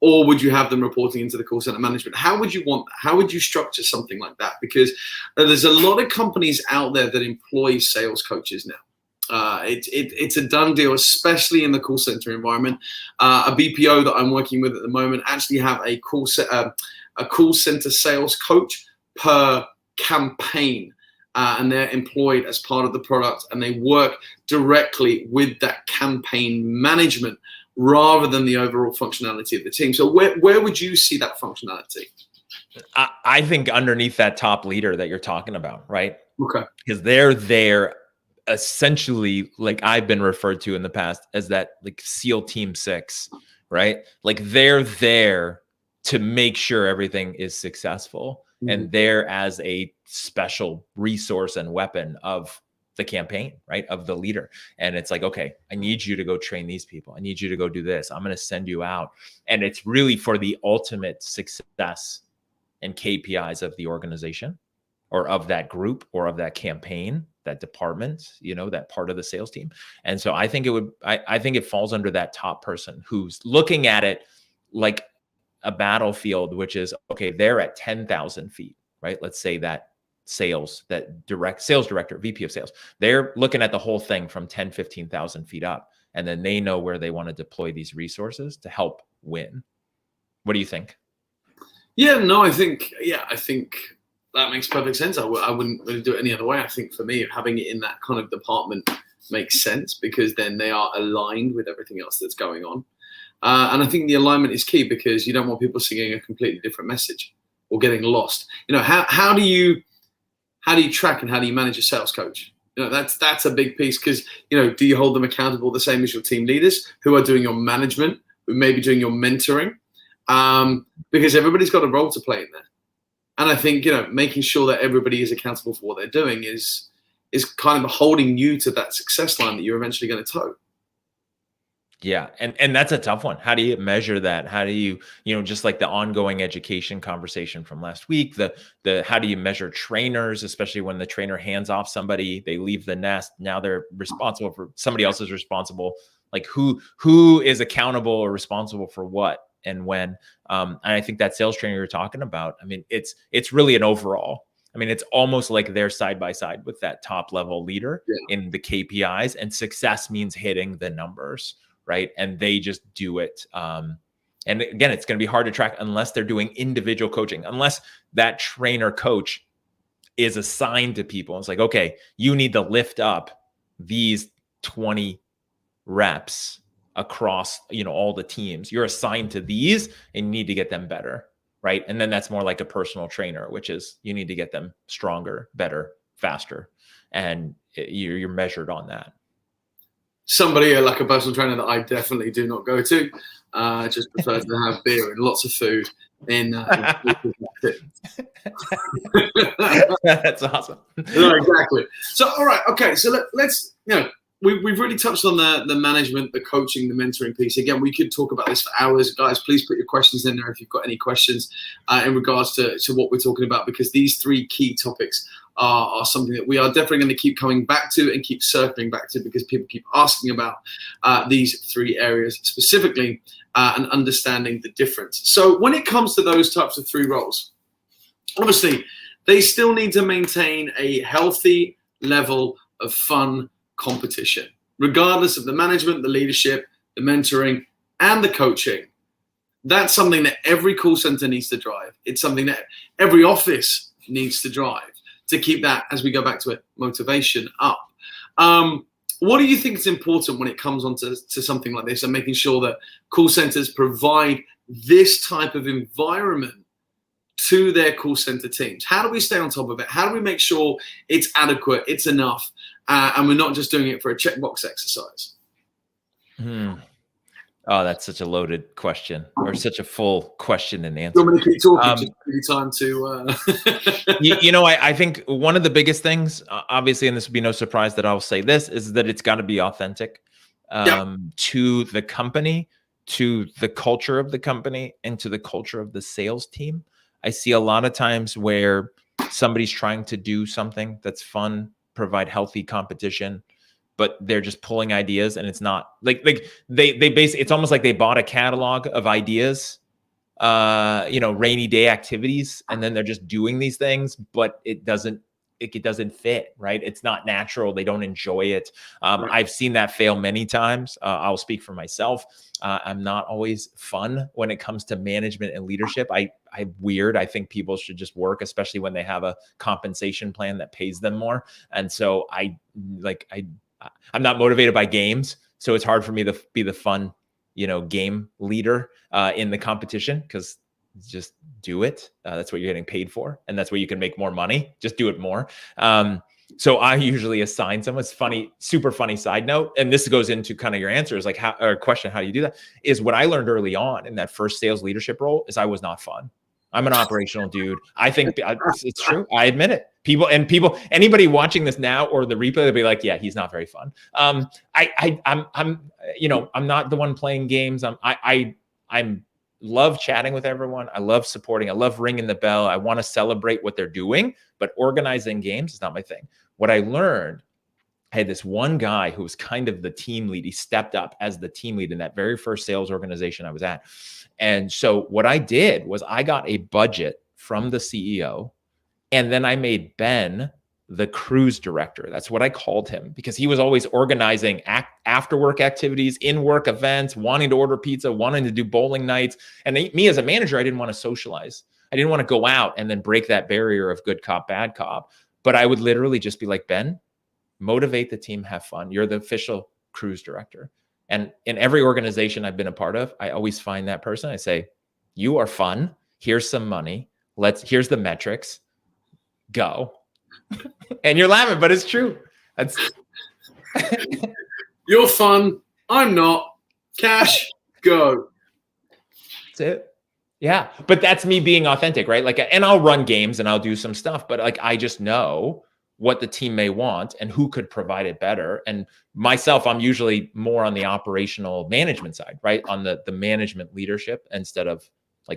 Or would you have them reporting into the call center management? How would you want that? How would you structure something like that? Because there's a lot of companies out there that employ sales coaches now. It's a done deal, especially in the call center environment. A BPO that I'm working with at the moment actually have a call center sales coach per campaign. And they're employed as part of the product, and they work directly with that campaign management rather than the overall functionality of the team. So where would you see that functionality? I think underneath that top leader that you're talking about, right? Okay. Because they're there essentially, like I've been referred to in the past as that like SEAL Team 6, right? Like they're there to make sure everything is successful. And they're as a special resource and weapon of the campaign, right? Of the leader. And it's like, okay, I need you to go train these people. I need you to go do this. I'm going to send you out. And it's really for the ultimate success and KPIs of the organization or of that group or of that campaign, that department, that part of the sales team. And so I think I think it falls under that top person who's looking at it like a battlefield, which is, okay, they're at 10,000 feet, right? Let's say that sales director, VP of sales, they're looking at the whole thing from 10, 15,000 feet up. And then they know where they want to deploy these resources to help win. What do you think? Yeah, no, I think that makes perfect sense. I wouldn't really do it any other way. I think for me, having it in that kind of department makes sense because then they are aligned with everything else that's going on. And I think the alignment is key because you don't want people singing a completely different message or getting lost. How do you track and how do you manage a sales coach? That's a big piece because, do you hold them accountable the same as your team leaders who are doing your management, who may be doing your mentoring? Because everybody's got a role to play in there. And I think, making sure that everybody is accountable for what they're doing is kind of holding you to that success line that you're eventually going to toe. Yeah. And that's a tough one. How do you measure that? How do you, just like the ongoing education conversation from last week, how do you measure trainers, especially when the trainer hands off somebody, they leave the nest. Now they're responsible for somebody else is responsible. Like who is accountable or responsible for what and when? And I think that sales trainer you're talking about, I mean, it's really an overall. I mean, it's almost like they're side by side with that top level leader in the KPIs, and success means hitting the numbers. Right. And they just do it. And again, it's going to be hard to track unless they're doing individual coaching, unless that trainer coach is assigned to people. It's like, okay, you need to lift up these 20 reps across, all the teams. You're assigned to these and you need to get them better. Right. And then that's more like a personal trainer, which is you need to get them stronger, better, faster. And you're measured on that. Somebody like a personal trainer that I definitely do not go to. Just prefer to have beer and lots of food That's awesome. No, exactly. So, all right. Okay. So let's, we've really touched on the management, the coaching, the mentoring piece. Again, we could talk about this for hours. Guys, please put your questions in there if you've got any questions in regards to what we're talking about, because these three key topics are something that we are definitely going to keep coming back to and keep circling back to, because people keep asking about these 3 areas specifically, and understanding the difference. So when it comes to those types of 3 roles, obviously they still need to maintain a healthy level of fun competition, regardless of the management, the leadership, the mentoring, and the coaching. That's something that every call center needs to drive. It's something that every office needs to drive to keep that, as we go back to it, motivation up. What do you think is important when it comes on to something like this, and making sure that call centers provide this type of environment to their call center teams? How do we stay on top of it? How do we make sure it's adequate, it's enough, and we're not just doing it for a checkbox exercise? Oh, that's such a loaded question, or such a full question and answer. I'm going to keep talking, just give you time to. I think one of the biggest things, obviously, and this would be no surprise that I'll say this, is that it's got to be authentic to the company, to the culture of the company, and to the culture of the sales team. I see a lot of times where somebody's trying to do something that's fun, provide healthy competition, but they're just pulling ideas, and it's not like they basically, it's almost like they bought a catalog of ideas, rainy day activities, and then they're just doing these things, but it doesn't fit, right? It's not natural. They don't enjoy it. Right. I've seen that fail many times. I'll speak for myself. I'm not always fun when it comes to management and leadership. I'm weird. I think people should just work, especially when they have a compensation plan that pays them more. And so I'm not motivated by games. So it's hard for me to be the fun, game leader in the competition, because just do it. That's what you're getting paid for. And that's where you can make more money. Just do it more. So I usually assign someone. It's funny, super funny side note. And this goes into kind of your answer, is like question, how do you do that? Is what I learned early on in that first sales leadership role is I was not fun. I'm an operational dude. I think it's true. I admit it. Anybody watching this now or the replay, they'll be like, yeah, he's not very fun. I'm not the one playing games. I'm love chatting with everyone. I love supporting. I love ringing the bell. I want to celebrate what they're doing, but organizing games is not my thing. What I learned, I had this one guy who was kind of the team lead. He stepped up as the team lead in that very first sales organization I was at. And so what I did was I got a budget from the CEO, and then I made Ben the cruise director. That's what I called him, because he was always organizing after work activities, in work events, wanting to order pizza, wanting to do bowling nights. And me as a manager, I didn't want to socialize. I didn't want to go out and then break that barrier of good cop, bad cop. But I would literally just be like, Ben, motivate the team, have fun. You're the official cruise director. And in every organization I've been a part of, I always find that person. I say, you are fun. Here's some money. Here's the metrics. Go. And you're laughing, but it's true. That's you're fun. I'm not. Cash, go. That's it. Yeah. But that's me being authentic, right? And I'll run games and I'll do some stuff, but I just know what the team may want and who could provide it better. And myself, I'm usually more on the operational management side, right? On the management leadership, instead of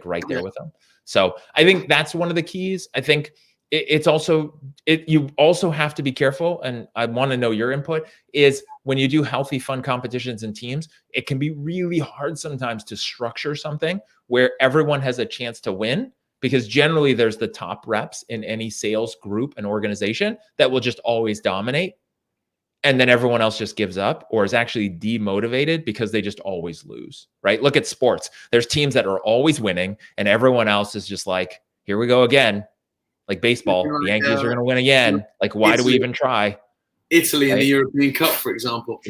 right there with them. So I think that's one of the keys. I think you also have to be careful, and I want to know your input, is when you do healthy, fun competitions and teams, it can be really hard sometimes to structure something where everyone has a chance to win, because generally there's the top reps in any sales group and organization that will just always dominate. And then everyone else just gives up or is actually demotivated because they just always lose, right? Look at sports. There's teams that are always winning and everyone else is just like, here we go again. Like baseball, the Yankees are going to win again. Why do we even try? Italy in the European Cup, for example.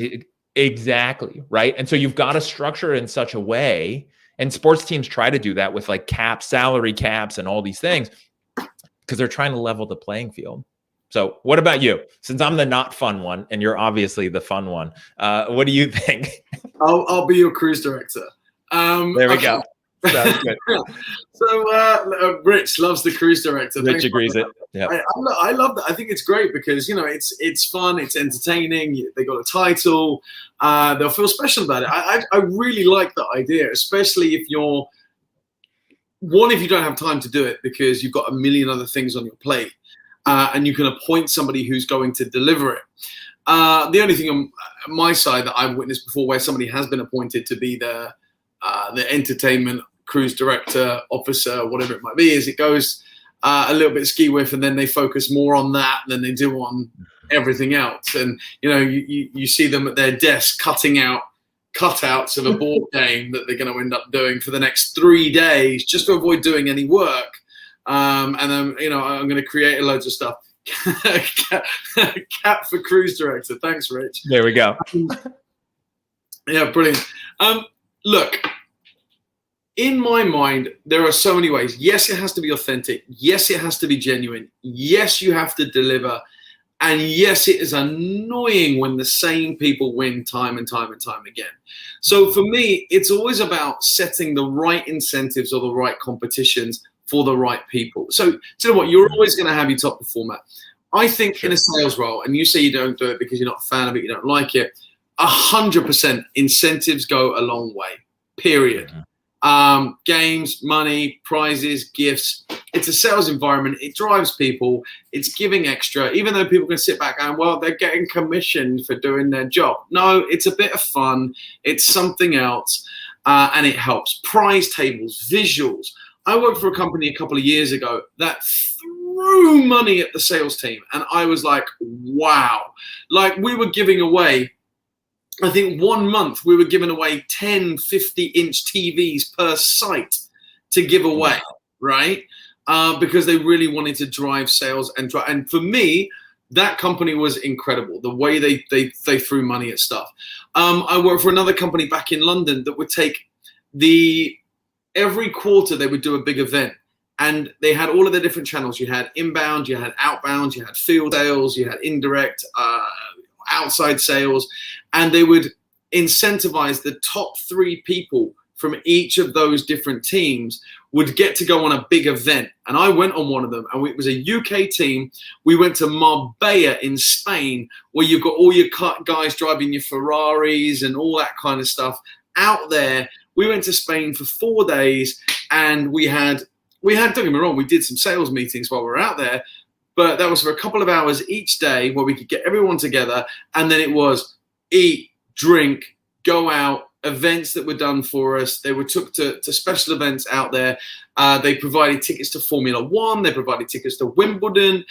Exactly, right? And so you've got to structure it in such a way, and sports teams try to do that with caps, salary caps, and all these things, because they're trying to level the playing field. So what about you? Since I'm the not fun one, and you're obviously the fun one, what do you think? I'll be your cruise director. There we go. Sounds good. So Rich loves the cruise director. Rich agrees it. Yeah, I love that. I think it's great because it's fun, it's entertaining. They got a title. They'll feel special about it. I really like that idea, especially if you don't have time to do it because you've got a million other things on your plate. and you can appoint somebody who's going to deliver it. The only thing on my side that I've witnessed before where somebody has been appointed to be the entertainment cruise director, officer, whatever it might be, is it goes a little bit ski whiff, and then they focus more on that than they do on everything else. And you see them at their desk cutting out cutouts of a board game that they're going to end up doing for the next 3 days just to avoid doing any work. And then I'm going to create loads of stuff. Cat for cruise director. Thanks, Rich. There we go. Yeah, brilliant. Look, in my mind, there are so many ways. Yes, it has to be authentic. Yes, it has to be genuine. Yes, you have to deliver. And yes, it is annoying when the same people win time and time and time again. So for me, it's always about setting the right incentives or the right competitions for the right people. So you know what? You're always going to have your top performer. I think in a sales role, and you say you don't do it because you're not a fan of it, you don't like it, 100% incentives go a long way, period. Games, money, prizes, gifts. It's a sales environment. It drives people. It's giving extra, even though people can sit back and, well, they're getting commissioned for doing their job. No, it's a bit of fun. It's something else, and it helps. Prize tables, visuals. I worked for a company a couple of years ago that threw money at the sales team, and I was like, wow. Like, we were giving away, I think 1 month we were giving away 10 50-inch TVs per site to give away, right? Because they really wanted to drive sales and for me, that company was incredible. The way they threw money at stuff. I worked for another company back in London that would take every quarter they would do a big event, and they had all of the different channels. You had inbound, you had outbound, you had field sales, you had indirect, outside sales, and they would incentivize the top 3 people from each of those different teams would get to go on a big event. And I went on one of them, and it was a UK team. We went to Marbella in Spain, where you've got all your guys driving your Ferraris and all that kind of stuff out there. We went to Spain for 4 days, and we had, don't get me wrong, we did some sales meetings while we were out there, but that was for a couple of hours each day where we could get everyone together. And then it was eat, drink, go out, events that were done for us. They were took to special events out there. They provided tickets to Formula One. They provided tickets to Wimbledon.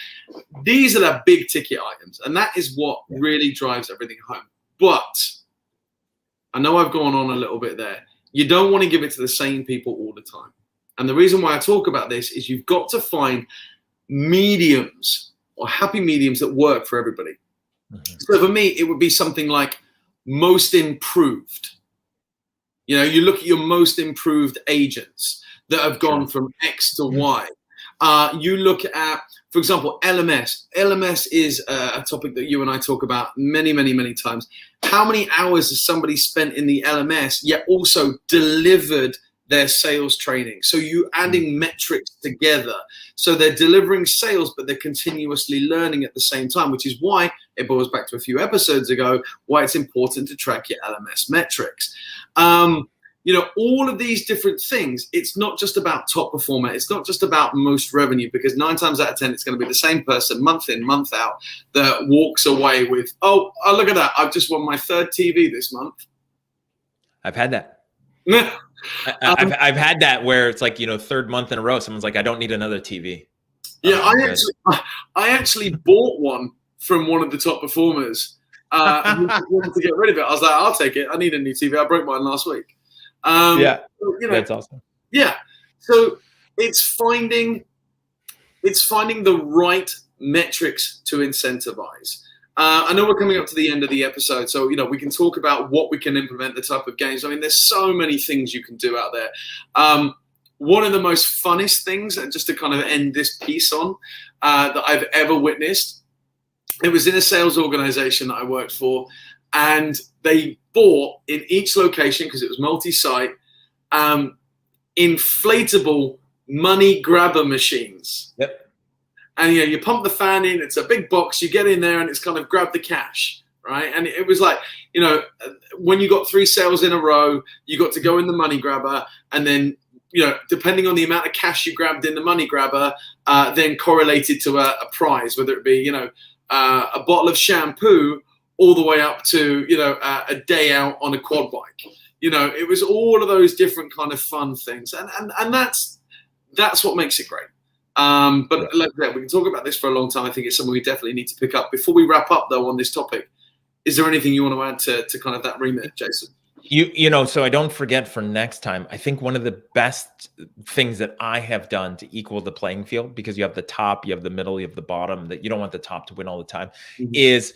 These are the big ticket items. And that is what really drives everything home. But I know I've gone on a little bit there. You don't want to give it to the same people all the time. And the reason why I talk about this is you've got to find mediums or happy mediums that work for everybody. So for me, it would be something like most improved. You look at your most improved agents that have gone from X to Y. You look at, for example, LMS. LMS is a topic that you and I talk about many, many, many times. How many hours has somebody spent in the LMS, yet also delivered their sales training? So you adding metrics together. So they're delivering sales, but they're continuously learning at the same time, which is why it boils back to a few episodes ago, why it's important to track your LMS metrics. All of these different things, it's not just about top performer. It's not just about most revenue, because 9 times out of 10, it's going to be the same person month in, month out that walks away with, oh, look at that. I've just won my 3rd TV this month. I've had that. I've had that where it's like, 3rd month in a row, someone's like, I don't need another TV. Yeah, I actually bought one from one of the top performers. He wanted to get rid of it. I was like, I'll take it. I need a new TV. I broke mine last week. That's awesome. Yeah. So it's finding the right metrics to incentivize. I know we're coming up to the end of the episode, so we can talk about what we can implement, the type of games. I mean, there's so many things you can do out there. One of the most funnest things, and just to kind of end this piece on, that I've ever witnessed, it was in a sales organization that I worked for, and they bought in each location, because it was multi-site, inflatable money grabber machines. Yep. And you pump the fan in, it's a big box, you get in there and it's kind of grab the cash, right? And it was like, when you got 3 sales in a row, you got to go in the money grabber, and then depending on the amount of cash you grabbed in the money grabber, then correlated to a prize, whether it be, a bottle of shampoo all the way up to, a day out on a quad bike. It was all of those different kind of fun things. And that's what makes it great. But like that, we can talk about this for a long time. I think it's something we definitely need to pick up. Before we wrap up, though, on this topic, is there anything you want to add to kind of that remit, Jason? So I don't forget for next time, I think one of the best things that I have done to equal the playing field, because you have the top, you have the middle, you have the bottom, that you don't want the top to win all the time, is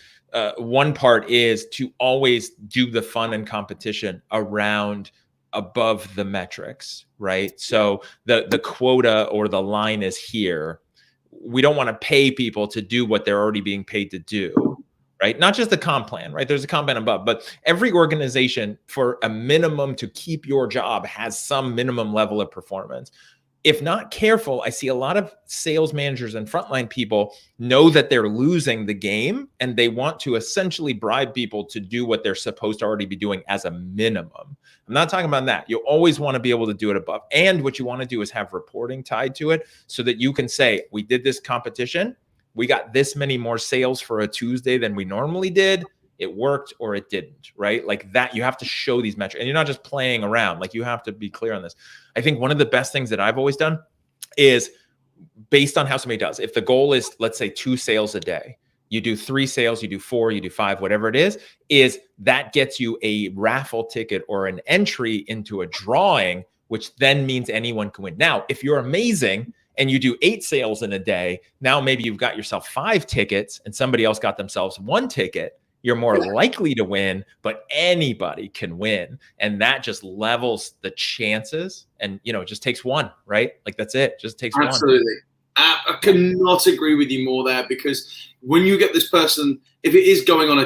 one part is to always do the fun and competition around above the metrics, right? So the quota or the line is here. We don't want to pay people to do what they're already being paid to do. Right? Not just the comp plan, right? There's a comp plan above, but every organization, for a minimum to keep your job, has some minimum level of performance. If not careful, I see a lot of sales managers and frontline people know that they're losing the game, and they want to essentially bribe people to do what they're supposed to already be doing as a minimum. I'm not talking about that. You always want to be able to do it above. And what you want to do is have reporting tied to it so that you can say, we did this competition, we got this many more sales for a Tuesday than we normally did. It worked or it didn't, right? Like that, you have to show these metrics, and you're not just playing around. Like, you have to be clear on this. I think one of the best things that I've always done is based on how somebody does. If the goal is, let's say, 2 sales a day, you do 3 sales, you do 4, you do 5, whatever it is that gets you a raffle ticket or an entry into a drawing, which then means anyone can win. Now, if you're amazing and you do 8 sales in a day, now maybe you've got yourself 5 tickets and somebody else got themselves 1 ticket. You're more likely to win, but anybody can win. And that just levels the chances. And, it just takes one, right? Like, that's it. Just takes one. Absolutely. I cannot agree with you more there, because when you get this person, if it is going on a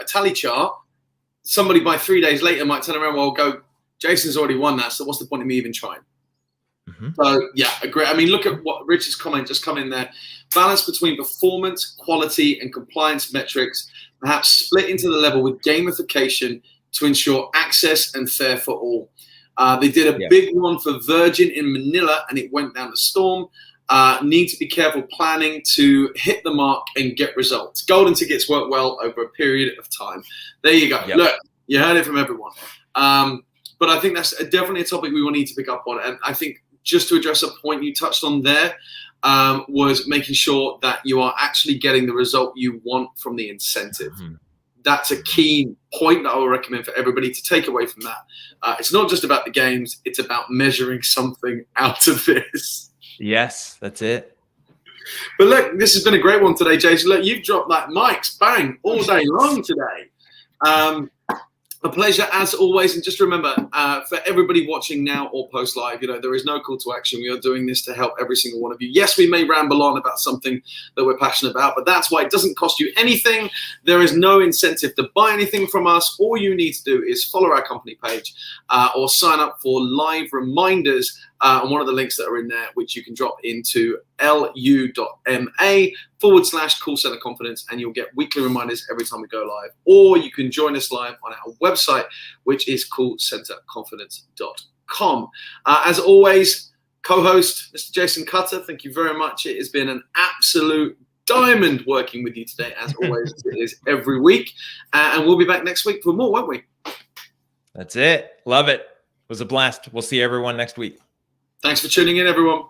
tally chart, somebody by 3 days later might turn around and go, Jason's already won that, so what's the point of me even trying? So, yeah, agree. I mean, look at what Rich's comment just come in there. Balance between performance, quality, and compliance metrics, perhaps split into the level with gamification to ensure access and fair for all. They did a big one for Virgin in Manila, and it went down the storm. Need to be careful planning to hit the mark and get results. Golden tickets work well over a period of time. There you go. Look, you heard it from everyone. But I think that's definitely a topic we will need to pick up on. And I think, just to address a point you touched on there, was making sure that you are actually getting the result you want from the incentive. That's a key point that I will recommend for everybody to take away from that. It's not just about the games. It's about measuring something out of this. Yes, that's it. But look, this has been a great one today, Jason. Look, you've dropped like mics, bang, all day long today. A pleasure as always. And just remember, for everybody watching now or post live, there is no call to action. We are doing this to help every single one of you. Yes, we may ramble on about something that we're passionate about, but that's why it doesn't cost you anything. There is no incentive to buy anything from us. All you need to do is follow our company page or sign up for live reminders on one of the links that are in there, which you can drop into lu.ma/call center confidence, and you'll get weekly reminders every time we go live. Or you can join us live on our website, which is callcenterconfidence.com. As always, co-host Mr. Jason Cutter, thank you very much. It has been an absolute diamond working with you today, as always. It is every week. And we'll be back next week for more, won't we? That's it. Love it. It was a blast. We'll see everyone next week. Thanks for tuning in, everyone.